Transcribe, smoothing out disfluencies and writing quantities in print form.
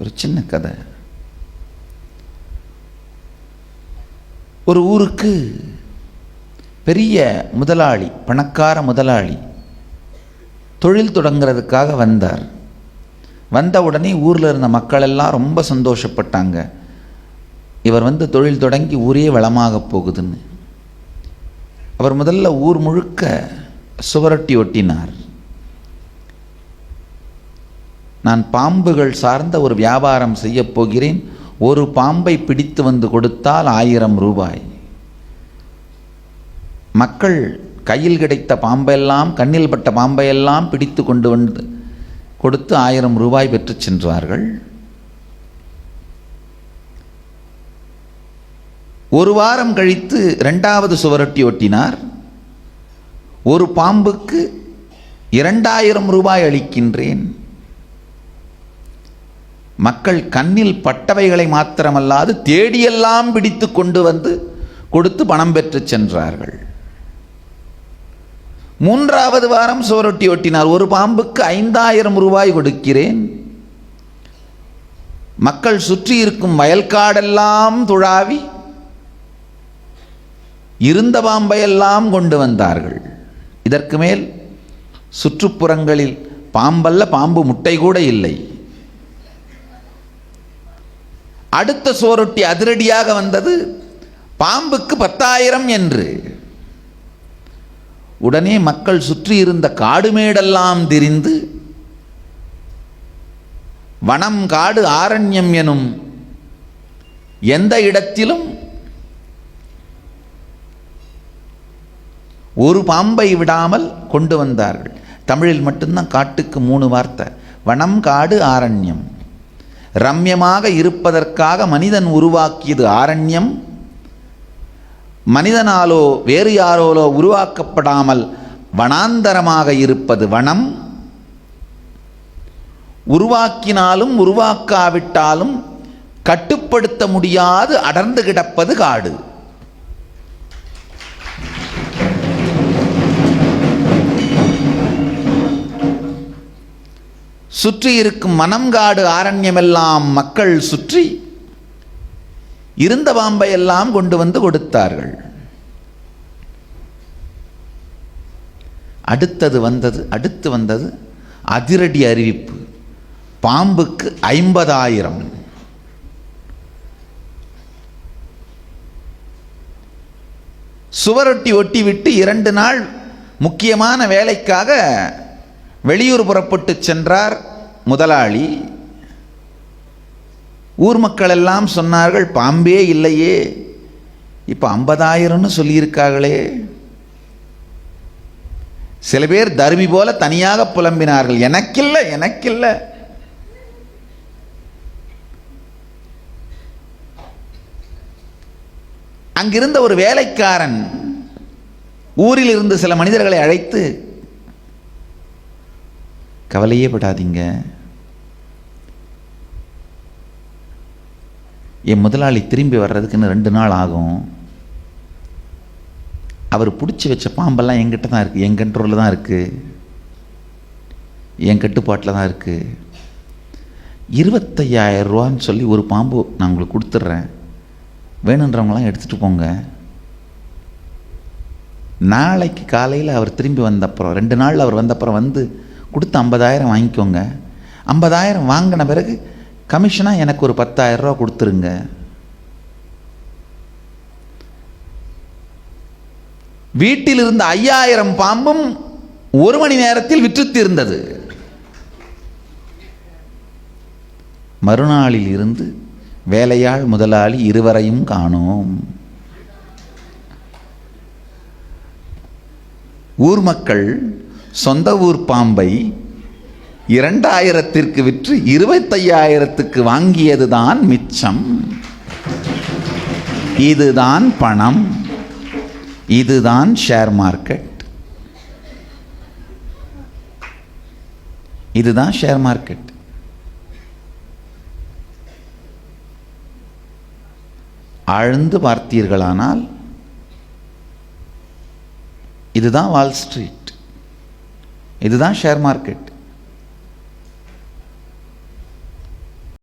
ஒரு சின்ன கதை. ஒரு ஊருக்கு பெரிய முதலாளி, பணக்கார முதலாளி தொழில் தொடங்கிறதுக்காக வந்தார். வந்த உடனே ஊரில் இருந்த மக்கள் எல்லாம் ரொம்ப சந்தோஷப்பட்டாங்க. இவர் வந்து தொழில் தொடங்கி ஊரே வளமாக போகுதுன்னு. அவர் முதல்ல ஊர் முழுக்க சுவரொட்டி ஒட்டினார். நான் பாம்புகள் சார்ந்த ஒரு வியாபாரம் செய்ய போகிறேன், ஒரு பாம்பை பிடித்து வந்து கொடுத்தால் 1000 ரூபாய். மக்கள் கையில் கிடைத்த பாம்பெல்லாம், கண்ணில் பட்ட பாம்பையெல்லாம் பிடித்து கொண்டு வந்து கொடுத்து 1000 ரூபாய் பெற்று சென்றார்கள். ஒரு வாரம் கழித்து 2வது சுவரொட்டி ஒட்டினார். ஒரு பாம்புக்கு 2000 ரூபாய் அளிக்கின்றேன். மக்கள் கண்ணில் பட்டவைகளை மாத்திரமல்லாது தேடியெல்லாம் பிடித்து கொண்டு வந்து கொடுத்து பணம் பெற்று சென்றார்கள். 3வது வாரம் சுவரொட்டி ஒட்டினார். ஒரு பாம்புக்கு 5000 ரூபாய் கொடுக்கிறேன். மக்கள் சுற்றி இருக்கும் வயல்காடெல்லாம் துழாவி இருந்த பாம்பையெல்லாம் கொண்டு வந்தார்கள். இதற்கு மேல் சுற்றுப்புறங்களில் பாம்பல்ல, பாம்பு முட்டை கூட இல்லை. அடுத்த சுவரொட்டி அதிரடியாக வந்தது, பாம்புக்கு 10,000 என்று. உடனே மக்கள் சுற்றி இருந்த காடுமேடெல்லாம் திரிந்து வனம், காடு, ஆரண்யம் எனும் எந்த இடத்திலும் ஒரு பாம்பை விடாமல் கொண்டு வந்தார்கள். தமிழில் மட்டும்தான் காட்டுக்கு 3 வார்த்தை: வனம், காடு, ஆரண்யம். ரம்யமாக இருப்பதற்காக மனிதன் உருவாக்கியது ஆரண்யம். மனிதனாலோ வேறு யாரோலோ உருவாக்கப்படாமல் வனாந்தரமாக இருப்பது வனம். உருவாக்கினாலும் உருவாக்காவிட்டாலும் கட்டுப்படுத்த முடியாது அடர்ந்து கிடப்பது காடு. சுற்றி இருக்கும் மனம், காடு, ஆரண்யமெல்லாம் மக்கள் சுற்றி இருந்த பாம்பை எல்லாம் கொண்டு வந்து கொடுத்தார்கள். அடுத்து வந்தது அதிரடி அறிவிப்பு: பாம்புக்கு 50,000. சுவரொட்டி ஒட்டிவிட்டு 2 நாள் முக்கியமான வேலைக்காக வெளியூர் புறப்பட்டு சென்றார் முதலாளி. ஊர் மக்கள் எல்லாம் சொன்னார்கள், பாம்பே இல்லையே, இப்போ 50,000ன்னு சொல்லியிருக்காங்களே. சில பேர் தர்மி போல தனியாக புலம்பினார்கள், எனக்கில்லை எனக்கில்லை. அங்கிருந்த ஒரு வேலைக்காரன் ஊரில் இருந்து சில மனிதர்களை அழைத்து, கவலையே படாதீங்க, என் முதலாளி திரும்பி வர்றதுக்குன்னு 2 நாள் ஆகும். அவர் பிடிச்சி வச்ச பாம்பெல்லாம் என்கிட்ட தான் இருக்குது, என் கண்ட்ரோலில் தான் இருக்குது, என் கட்டுப்பாட்டில் தான் இருக்குது. 25,000 ரூபான்னு சொல்லி ஒரு பாம்பு நான் உங்களுக்கு கொடுத்துட்றேன், வேணுன்றவங்களாம் எடுத்துகிட்டு போங்க. நாளைக்கு காலையில் அவர் திரும்பி வந்தப்புறம், 2 நாள் அவர் வந்தப்புறம் வந்து கொடுத்து 50,000 வாங்கிக்கோங்க. 50,000 வாங்கின பிறகு கமிஷனாக எனக்கு ஒரு 10,000 ரூபா கொடுத்துருங்க. வீட்டில் இருந்த 5,000 பாம்பும் 1 மணி நேரத்தில் விற்று தீர்ந்தது. மறுநாளில் இருந்து வேலையாள் முதலாளி இருவரையும் காணோம். ஊர் மக்கள் சொந்த ஊர் பாம்பை 2,000க்கு விற்று 25,000க்கு வாங்கியதுதான் மிச்சம். இதுதான் பணம், இதுதான் ஷேர் மார்க்கெட், இதுதான் ஷேர் மார்க்கெட். ஆழ்ந்து பார்த்தீர்களானால் இதுதான் வால் ஸ்ட்ரீட், இதுதான் ஷேர் மார்க்கெட்.